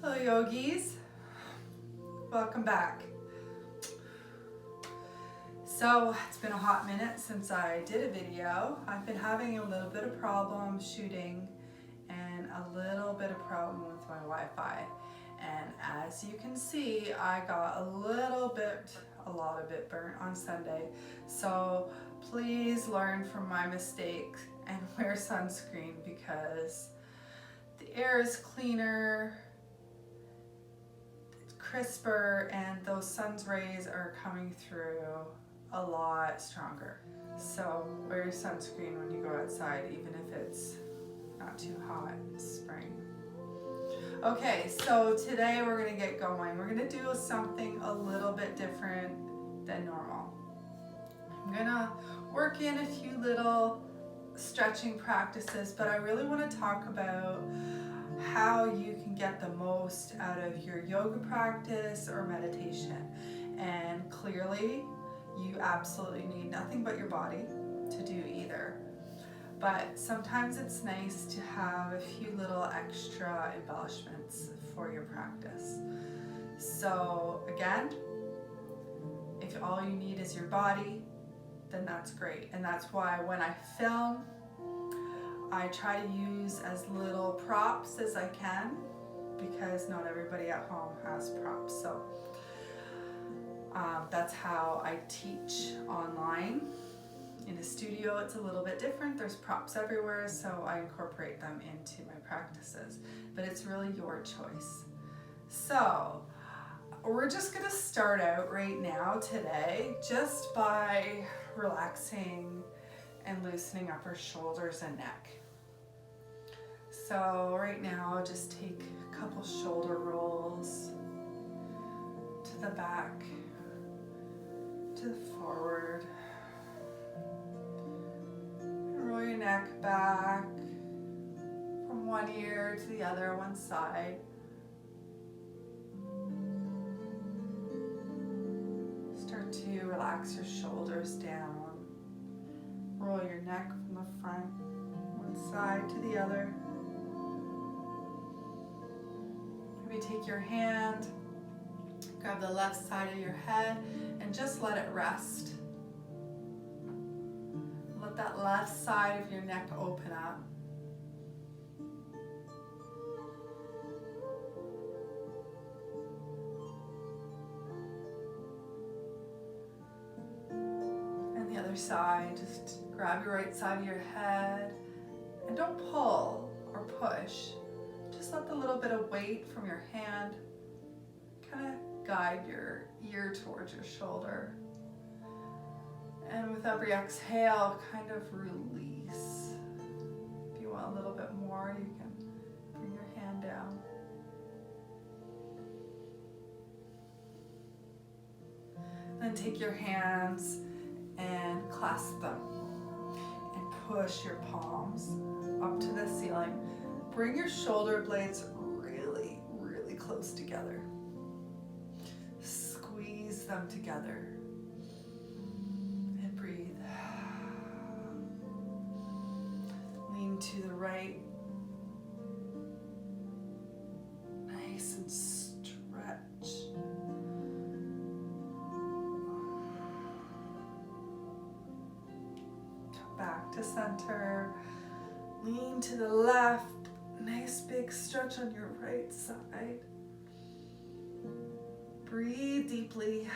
Hello yogis, welcome back. So it's been a hot minute since I did a video. I've been having a little bit of problem shooting and a little bit of problem with my Wi-Fi. And as you can see, I got a lot of it burnt on Sunday. So please learn from my mistakes and wear sunscreen because the air is cleaner, it's crisper, and those sun's rays are coming through a lot stronger. So wear your sunscreen when you go outside, even if it's not too hot in spring. Okay, so today we're gonna get going. We're gonna do something a little bit different than normal. I'm gonna work in a few little stretching practices, but I really want to talk about how you can get the most out of your yoga practice or meditation. And clearly, you absolutely need nothing but your body to do either. But sometimes it's nice to have a few little extra embellishments for your practice. So again, if all you need is your body, then that's great. And that's why when I film, I try to use as little props as I can because not everybody at home has props. So that's how I teach online. In a studio, it's a little bit different. There's props everywhere, so I incorporate them into my practices, but it's really your choice. So we're just gonna start out right now today just by relaxing and loosening up our shoulders and neck. So right now, just take a couple shoulder rolls to the back, to the forward. Roll your neck back from one ear to the other, one side. Start to relax your shoulders down. Roll your neck from the front, one side to the other. Maybe take your hand, grab the left side of your head, and just let it rest. Let that left side of your neck open up. And the other side, just grab your right side of your head and don't pull or push. Just let the little bit of weight from your hand kind of guide your ear towards your shoulder. And with every exhale, kind of release. If you want a little bit more, you can bring your hand down. Then take your hands and clasp them and push your palms up to the ceiling. Bring your shoulder blades really, really close together. Squeeze them together. And breathe. Lean to the right. Nice and stretch. Come back to center. Lean to the left. Nice big stretch on your right side. Breathe deeply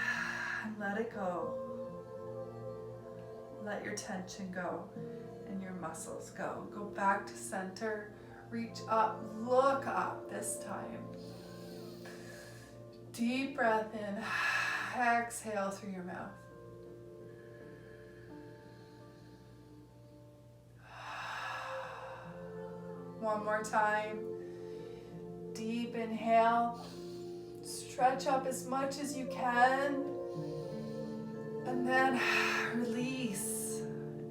and let it go. Let your tension go and your muscles go. Go back to center. Reach up, look up this time. Deep breath in. Exhale through your mouth. One more time. Deep inhale. Stretch up as much as you can. And then release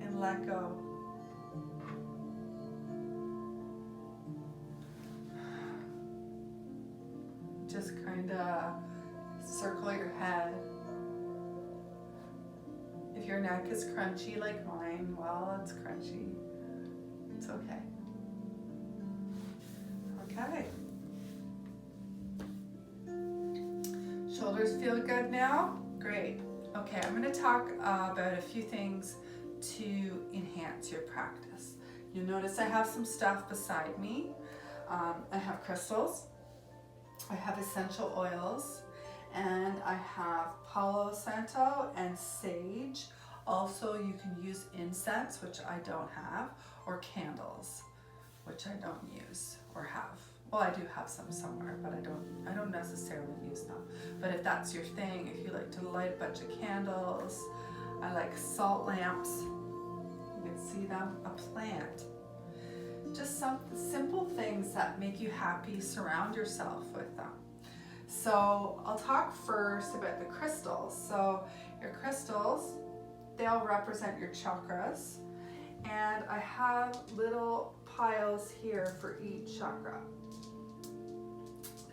and let go. Just kind of circle your head. If your neck is crunchy like mine, well, it's crunchy. It's okay. Okay. Shoulders feel good now? Great. Okay, I'm going to talk about a few things to enhance your practice. You'll notice I have some stuff beside me. I have crystals, I have essential oils, and I have Palo Santo and sage. Also, you can use incense, which I don't have, or candles, which I don't use or have. Well, I do have some somewhere, but I don't necessarily use them. But if that's your thing, if you like to light a bunch of candles, I like salt lamps. You can see them, a plant. Just some simple things that make you happy, surround yourself with them. So I'll talk first about the crystals. So your crystals, they'll represent your chakras. And I have little piles here for each chakra.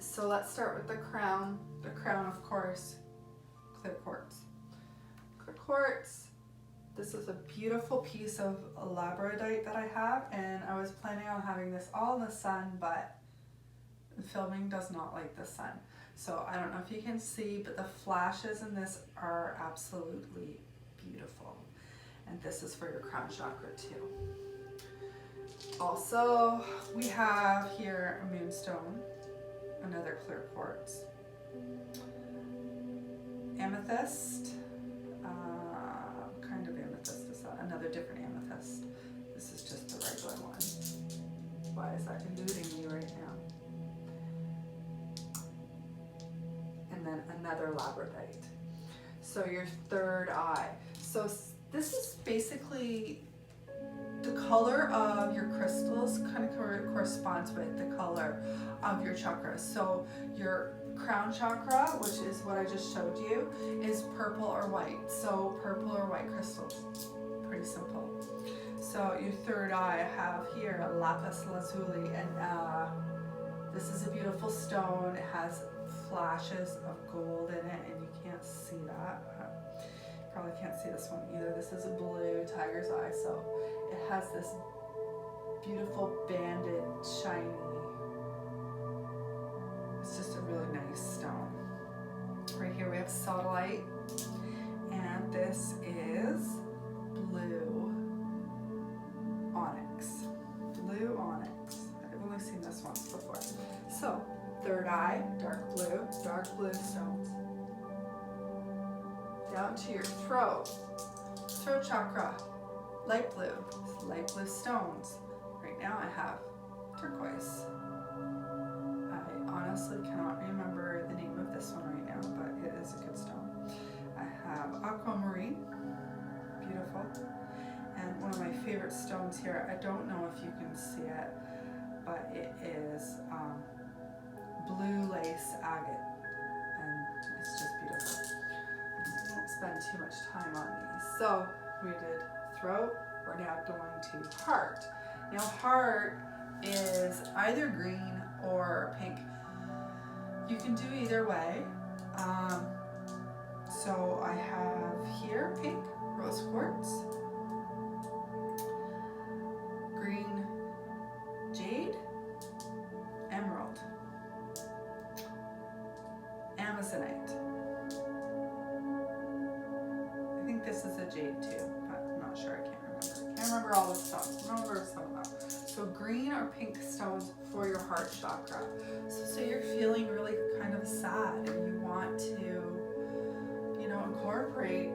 So let's start with the crown. The crown, of course, clear quartz. Clear quartz. This is a beautiful piece of labradorite that I have, and I was planning on having this all in the sun, but the filming does not like the sun. So I don't know if you can see, but the flashes in this are absolutely beautiful. And this is for your crown chakra too. Also, we have here a moonstone, another clear quartz. Amethyst. Kind of amethyst is that? Another different amethyst. This is just the regular one. Why is that eluding me right now? And then another labradorite. So your third eye. So this is basically the color of your crystals kind of corresponds with the color of your chakras. So your crown chakra, which is what I just showed you, is purple or white. So purple or white crystals, pretty simple. So your third eye, I have here a lapis lazuli, and this is a beautiful stone. It has flashes of gold in it, and you can't see that. Probably can't see this one either. This is a blue tiger's eye, so it has this beautiful banded, shiny. It's just a really nice stone. Right here we have Selenite, and this is blue onyx. Blue onyx. I've only seen this once before. So, third eye, dark blue stones. Down to your throat chakra, light blue stones. Right now I have turquoise. I honestly cannot remember the name of this one right now, but it is a good stone. I have aquamarine, beautiful. And one of my favorite stones here, I don't know if you can see it, but it is blue lace agate, and it's just beautiful. I won't spend too much time on these. So we did throat, we're now going to heart. Now heart is either green or pink. You can do either way. So I have here pink, rose quartz, green jade, emerald, amazonite. I think this is a jade too, but I'm not sure, I can't remember. Can't remember all the stones, remember some of them. So green or pink stones for your heart chakra. So you're feeling really kind of sad and you want to, incorporate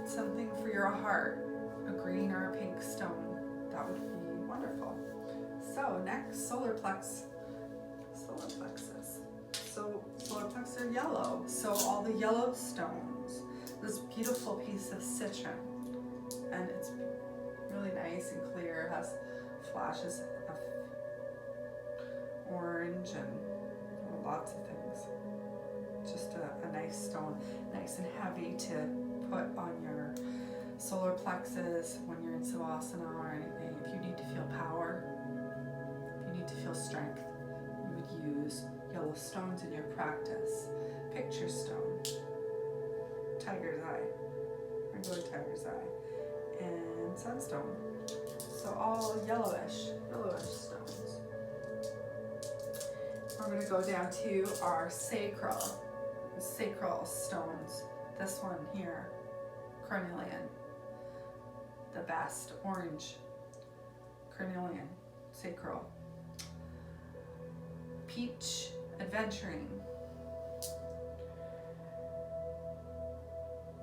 something for your heart, a green or a pink stone. That would be wonderful. So next, solar plexus. So solar plexus are yellow. So all the yellow stones, this beautiful piece of citron, and it's really nice and clear. It has flashes of orange and lots of things. Just a nice stone, nice and heavy to put on your solar plexus when you're in Savasana or anything. If you need to feel power, if you need to feel strength, you would use yellow stones in your practice. Picture stone, tiger's eye, regular tiger's eye, and sunstone. So all yellowish stones. We're going to go down to our sacral. sacral stones. This one here, carnelian, the best, orange, carnelian, sacral. Peach, adventuring.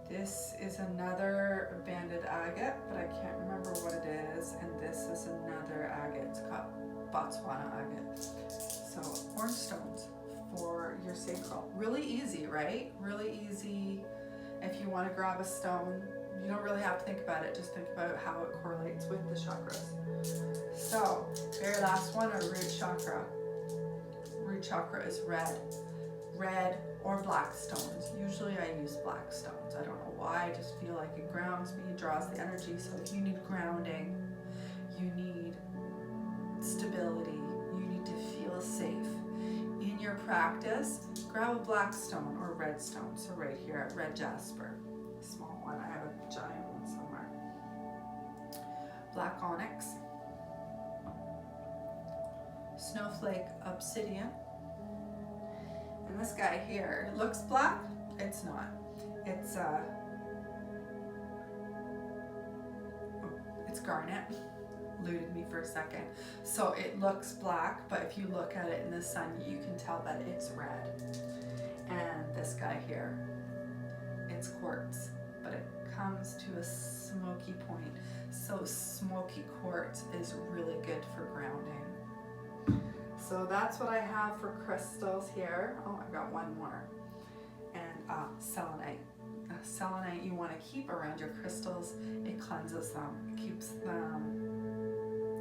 This is another banded agate, but I can't remember what it is. And this is another agate. It's called Botswana agate. So orange stones for your sacral. Really easy, right? Really easy. If you want to grab a stone, you don't really have to think about it. Just think about how it correlates with the chakras. So, very last one, our root chakra. Root chakra is red. Red or black stones. Usually I use black stones. I don't know why. I just feel like it grounds me, draws the energy. So if you need grounding, you need stability, you need to feel safe in your practice, grab a black stone or red stone. So right here, red jasper, small one. I have a giant one somewhere. Black onyx, snowflake obsidian, and this guy here, it looks black. It's not. It's garnet. Eluded me for a second. So it looks black, but if you look at it in the sun, you can tell that it's red. And this guy here, it's quartz, but it comes to a smoky point. So smoky quartz is really good for grounding. So that's what I have for crystals here. Oh, I've got one more. And selenite. Selenite you want to keep around your crystals. It cleanses them. It keeps them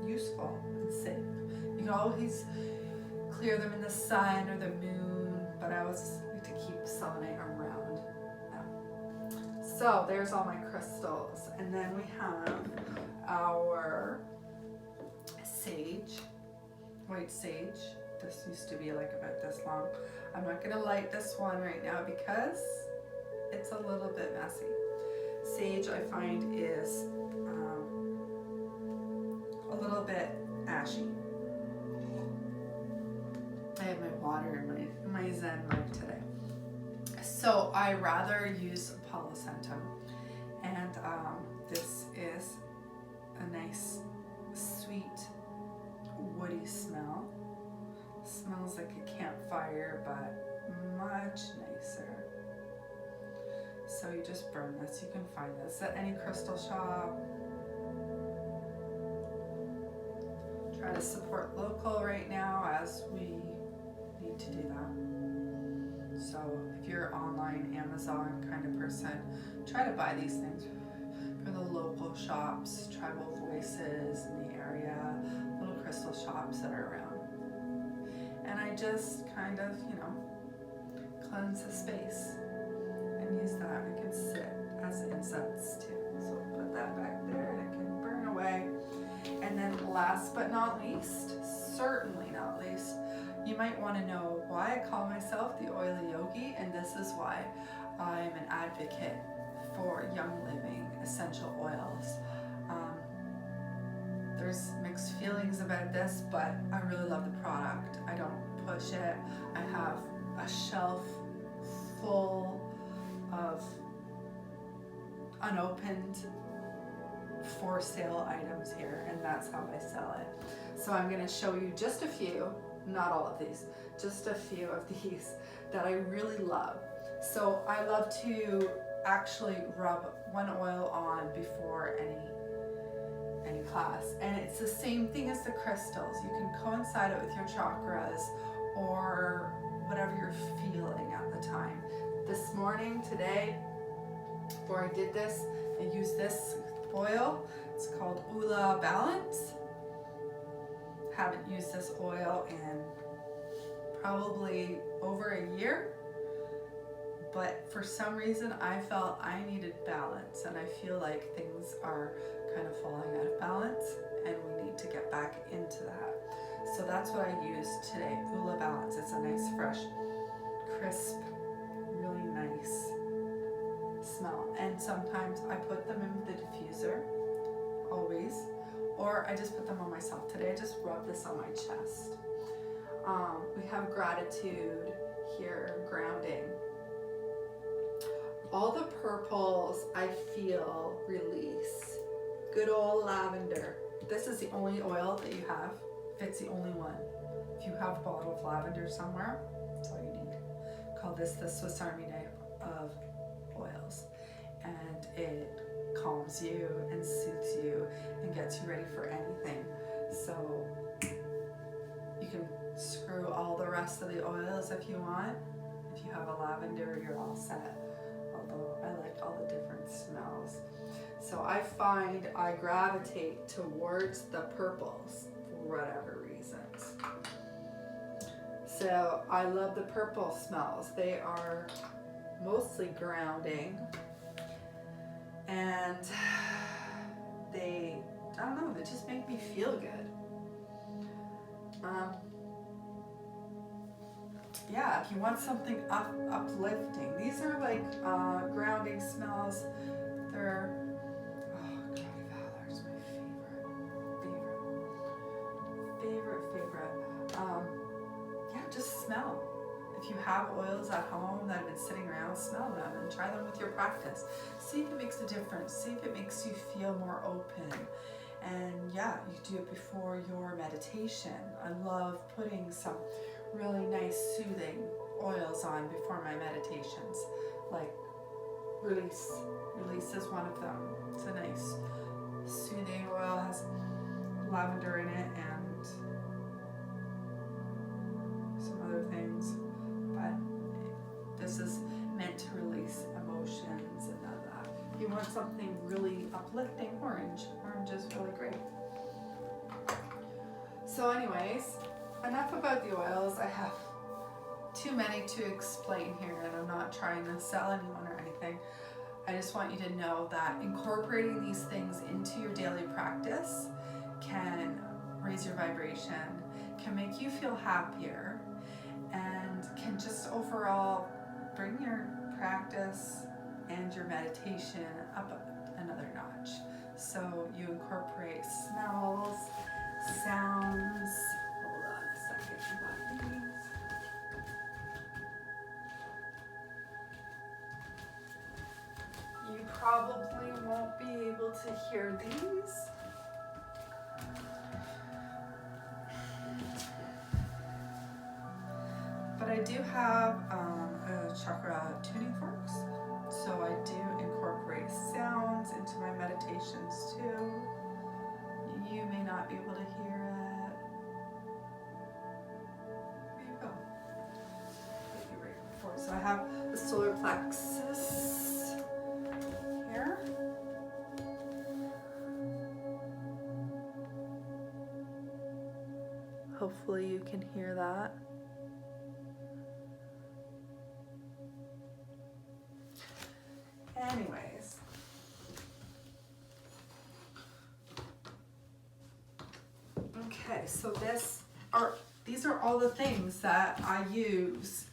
useful and safe. You can always clear them in the sun or the moon, but I always like to keep selenite around them. So there's all my crystals. And then we have our sage, white sage. This used to be like about this long. I'm not gonna light this one right now because it's a little bit messy. Sage I find is a little bit ashy. I have my water in my Zen mug today. So I rather use Palo Santo. And this is a nice, sweet, woody smell. Smells like a campfire, but much nicer. So you just burn this. You can find this at any crystal shop. Try to support local right now as we need to do that. So if you're online Amazon kind of person, try to buy these things from the local shops, tribal voices in the area, little crystal shops that are around. And I just kind of, cleanse the space and use that. It can sit as incense too. So put that back there and it can burn away. And then last but not least, certainly not least, you might want to know why I call myself the Oily Yogi, and this is why I'm an advocate for Young Living essential oils. There's mixed feelings about this, but I really love the product. I don't push it. I have a shelf full of unopened for sale items here, and that's how I sell it. So I'm going to show you just a few, not all of these, just a few of these that I really love. So I love to actually rub one oil on before any class, and it's the same thing as the crystals. You can coincide it with your chakras or whatever you're feeling at the time. This morning, today, before I did this, I used this oil. It's called Oola Balance. Haven't used this oil in probably over a year, but for some reason I felt I needed balance, and I feel like things are kind of falling out of balance and we need to get back into that. So that's what I used today, Oola Balance. It's a nice, fresh, crisp, really nice smell. And sometimes I put them in the diffuser, always, or I just put them on myself. Today I just rubbed this on my chest. We have gratitude here, grounding. all the purples I feel release. Good old lavender. This is the only oil that you have. It's the only one. If you have a bottle of lavender somewhere, that's all you need. Call this the Swiss Army knife of oils. And it calms you and soothes you and gets you ready for anything. So you can screw all the rest of the oils if you want. If you have a lavender, you're all set. Although I like all the different smells. So I find I gravitate towards the purples for whatever reasons. So I love the purple smells. They are mostly grounding, and they, I don't know, they just make me feel good. Yeah, if you want something uplifting, these are like grounding smells. They're, oh God, Valor's my favorite. Yeah, just smell. If you have oils at home that have been sitting around, smell them and try them with your practice. See if it makes a difference. See if it makes you feel more open. And yeah, you do it before your meditation. I love putting some really nice soothing oils on before my meditations. Like Release. Release is one of them. It's a nice soothing oil, has lavender in it and some other things. But this is meant to release emotions and all that. If you want something really uplifting, orange. Orange is really great. So anyways, enough about the oils. I have too many to explain here, and I'm not trying to sell anyone or anything. I just want you to know that incorporating these things into your daily practice can raise your vibration, can make you feel happier, and can just overall bring your practice and your meditation up another notch. So you incorporate smells, sounds. Hold on a second, I got these. You probably won't be able to hear these. But I do have a chakra tuning forks. So I do incorporate sounds into my meditations too. You may not be able to hear it. There you go. Put you right before. So I have the solar plexus here. Hopefully you can hear that. Anyways, okay, so these are all the things that I use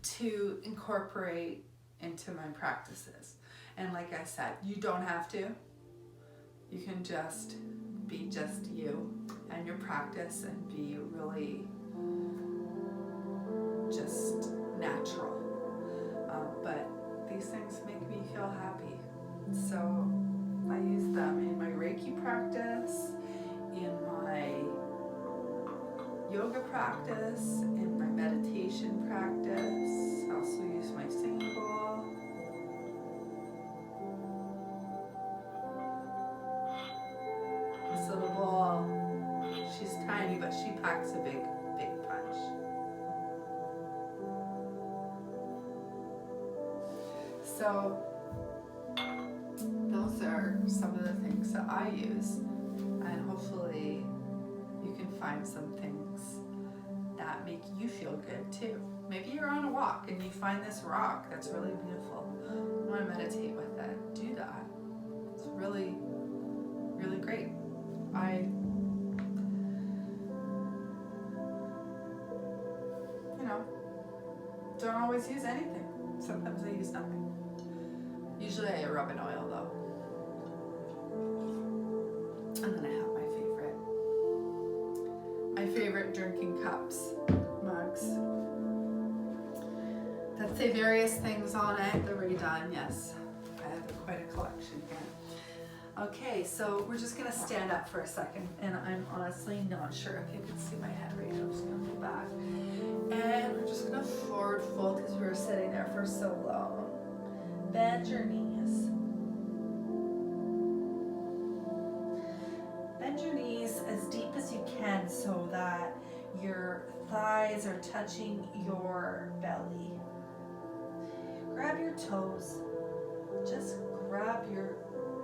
to incorporate into my practices. And like I said, you don't have to. You can just be just you and your practice and be really just natural. But these things make me feel happy. So I use them in my Reiki practice, in my yoga practice, in my meditation practice. I also use my singing bowl. This little ball, she's tiny, but she packs a big punch. So those are some of the things that I use, and hopefully you can find some things that make you feel good too. Maybe you're on a walk and you find this rock that's really beautiful. You want to meditate with it, do that. It's really, really great. I don't always use anything. Sometimes I use nothing. Usually I rub an oil though. And then I have my favorite drinking cups, mugs. The say various things on it. They're redone, yes. I have quite a collection here. Okay, so we're just gonna stand up for a second, and I'm honestly not sure if you can see my head right now. I'm just gonna move back. And we're just gonna forward fold because we were sitting there for so long. Bend your knees. Bend your knees as deep as you can so that your thighs are touching your belly. Grab your toes. Just grab your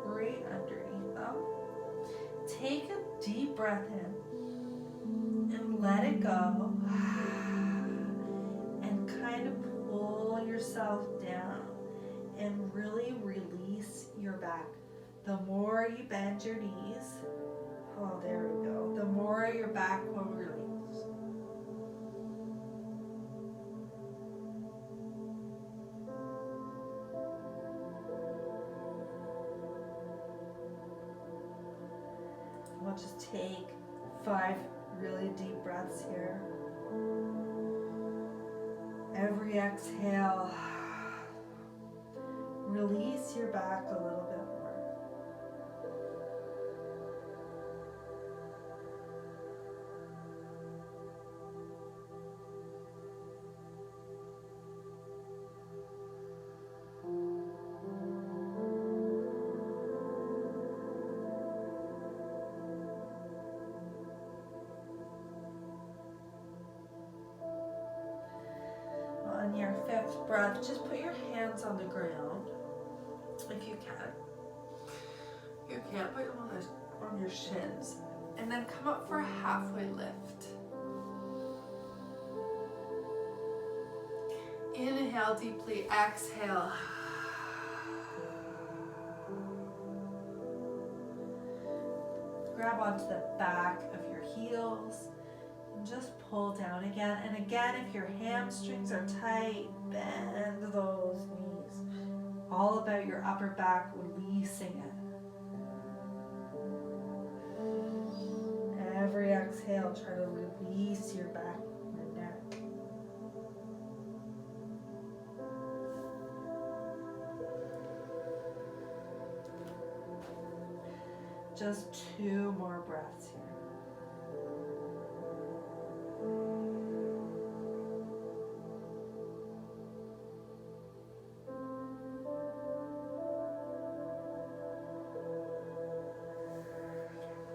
right underneath them. Take a deep breath in and let it go. And kind of pull yourself down and really release your back. The more you bend your knees, oh, there we go, the more your back will release. We'll just take 5 really deep breaths here. Every exhale, release your back a little bit more. On your 5th breath, just put your hands on the ground, if you can. You can't, put them on your shins. And then come up for a halfway lift. Inhale deeply, exhale. Grab onto the back of your heels. Just pull down again. And again, if your hamstrings are tight, bend those knees. All about your upper back, releasing it. Every exhale, try to release your back and neck. Just 2 more breaths here.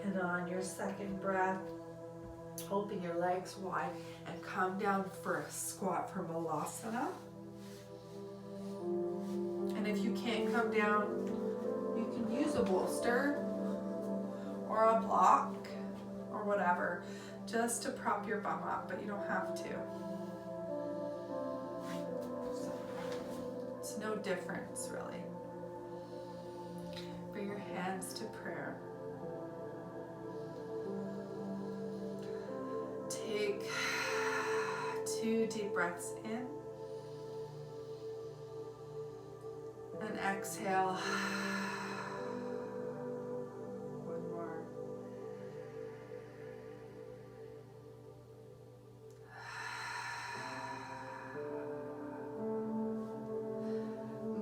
And on your 2nd breath, open your legs wide and come down for a squat for Malasana. And if you can't come down, you can use a bolster or a block or whatever, just to prop your bum up, but you don't have to. So, it's no difference, really. Bring your hands to prayer. Take 2 deep breaths in and exhale. 1 more.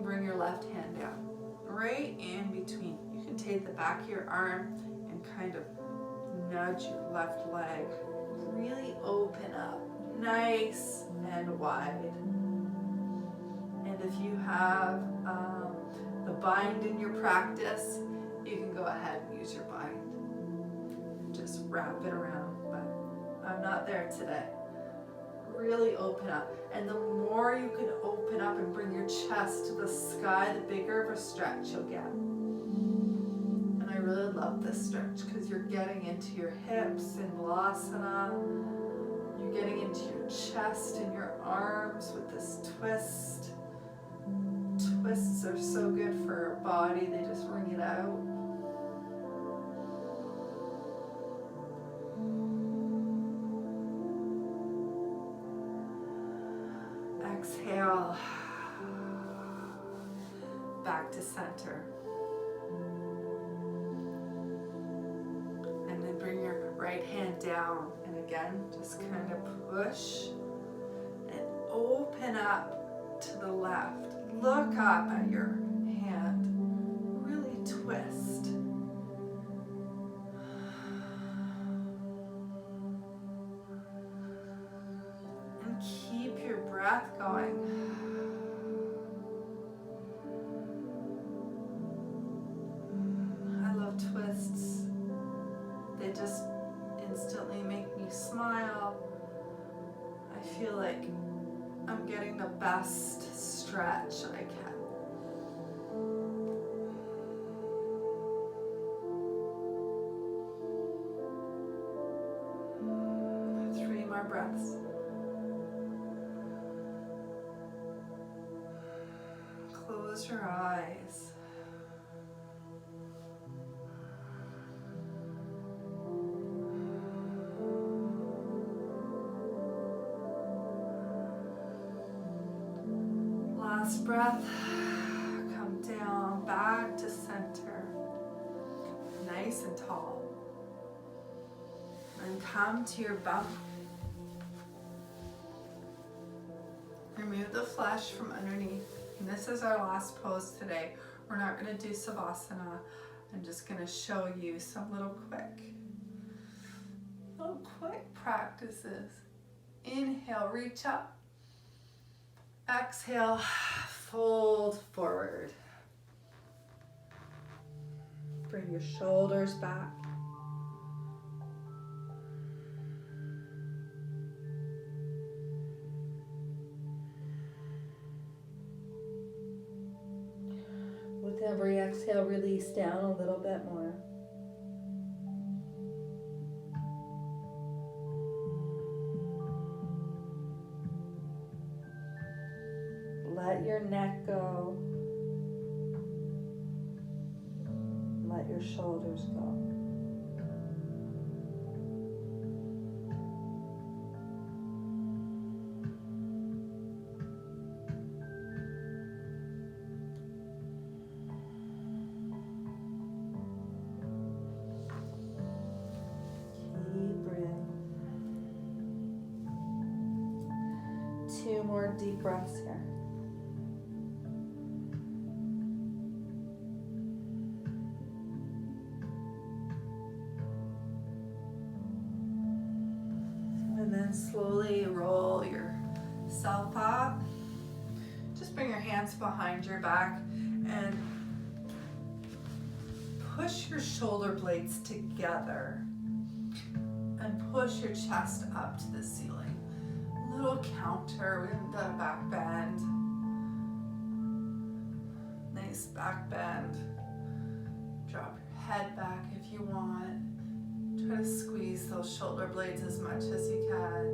Bring your left hand down, right in between. You can take the back of your arm and kind of nudge your left leg. Really open up, nice and wide. And if you have the bind in your practice, you can go ahead and use your bind. Just wrap it around, but I'm not there today. Really open up. And the more you can open up and bring your chest to the sky, the bigger of a stretch you'll get. And I really love this stretch because you're getting into your hips in Malasana. You're getting into your chest and your arms with this twist. Twists are so good for our body, they just wring it out. Exhale. Back to center. And then bring your right hand down. And again, just kind of push and open up to the left. Look up at your hand. Really twist. And keep your breath going. I love twists. They just instantly make me smile. I feel like I'm getting the best stretch I can. 3 more breaths. Close your eyes. Last breath. Come down, back to center. Nice and tall. And come to your bum. Remove the flesh from underneath. And this is our last pose today. We're not going to do Savasana. I'm just going to show you some little quick practices. Inhale, reach up. Exhale, fold forward. Bring your shoulders back. With every exhale, release down a little bit more. Let your neck go. Let your shoulders go. Keep breathing. 2 more deep breaths here. And then slowly roll yourself up. Just bring your hands behind your back and push your shoulder blades together and push your chest up to the ceiling. A little counter with the back bend. Nice back bend. Drop your head back if you want. Try to squeeze those shoulder blades as much as you can.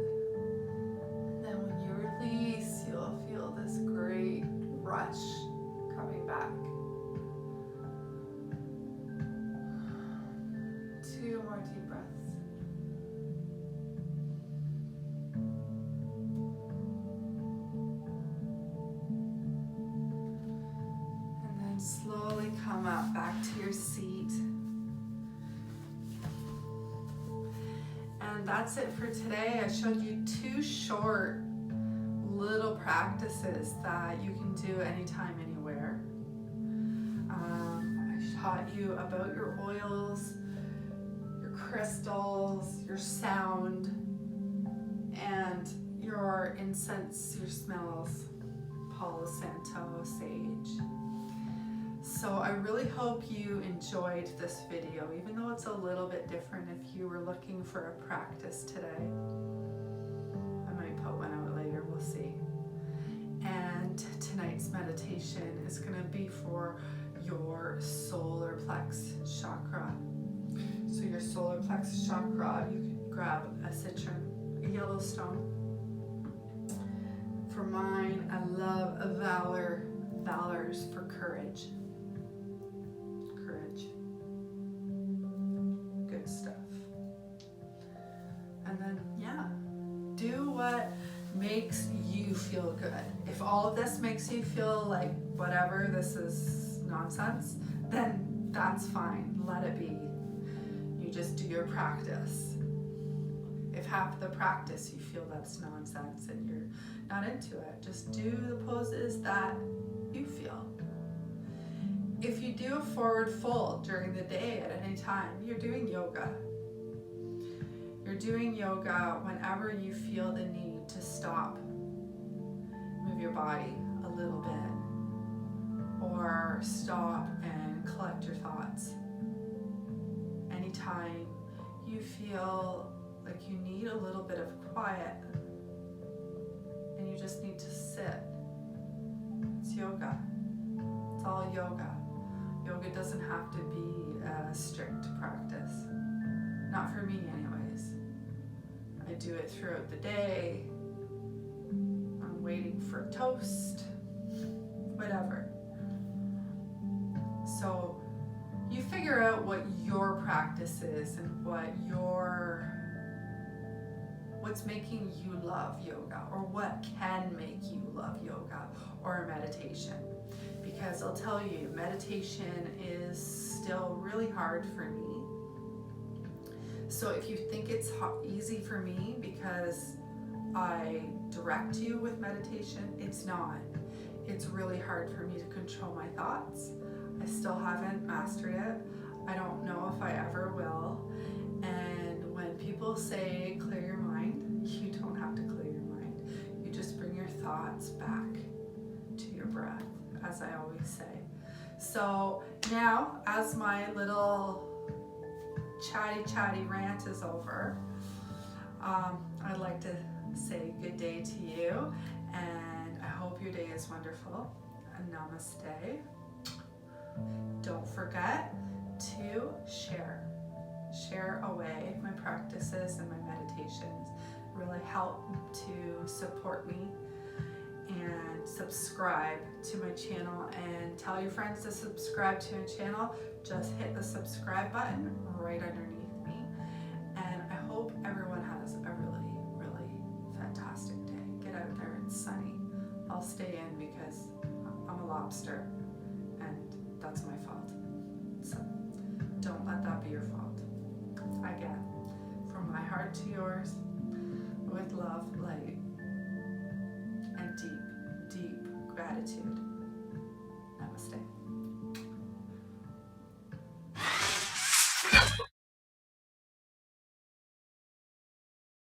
And then when you release, you'll feel this great rush coming back. 2 more deep breaths. And then slowly come up back to your seat. And that's it for today. I showed you 2 short little practices that you can do anytime, anywhere. I taught you about your oils, your crystals, your sound, and your incense, your smells, Palo Santo, sage. So I really hope you enjoyed this video, even though it's a little bit different. If you were looking for a practice today, I might put one out later, we'll see. And tonight's meditation is going to be for your solar plexus chakra. So your solar plexus chakra, you can grab a citron, a yellow stone. For mine, I love a valor. Valor's for courage. Good stuff. And then, yeah, do what makes you feel good. If all of this makes you feel like whatever, this is nonsense, then that's fine. Let it be. You just do your practice. If half the practice you feel that's nonsense and you're not into it, just do the poses that you feel. If you do a forward fold during the day at any time, you're doing yoga. You're doing yoga whenever you feel the need to stop, move your body a little bit, or stop and collect your thoughts. Anytime you feel like you need a little bit of quiet and you just need to sit, it's yoga. It's all yoga. Yoga doesn't have to be a strict practice. Not for me anyways. I do it throughout the day. I'm waiting for toast, whatever. So you figure out what your practice is and what's making you love yoga, or what can make you love yoga or meditation. Because I'll tell you, meditation is still really hard for me. So if you think it's easy for me because I direct you with meditation, it's not. It's really hard for me to control my thoughts. I still haven't mastered it. I don't know if I ever will. And when people say clear your mind, you don't have to clear your mind. You just bring your thoughts back to your breath, as I always say. So now, as my little chatty rant is over, I'd like to say good day to you, and I hope your day is wonderful. Namaste. Don't forget to share away my practices and my meditations. Really help to support me, and subscribe to my channel, and tell your friends to subscribe to my channel. Just hit the subscribe button right underneath me, and I hope everyone has a really fantastic day. Get out there, it's sunny. I'll stay in because I'm a lobster and that's my fault. So don't let that be your fault. Again, from my heart to yours, with love, light, and deep gratitude. Namaste.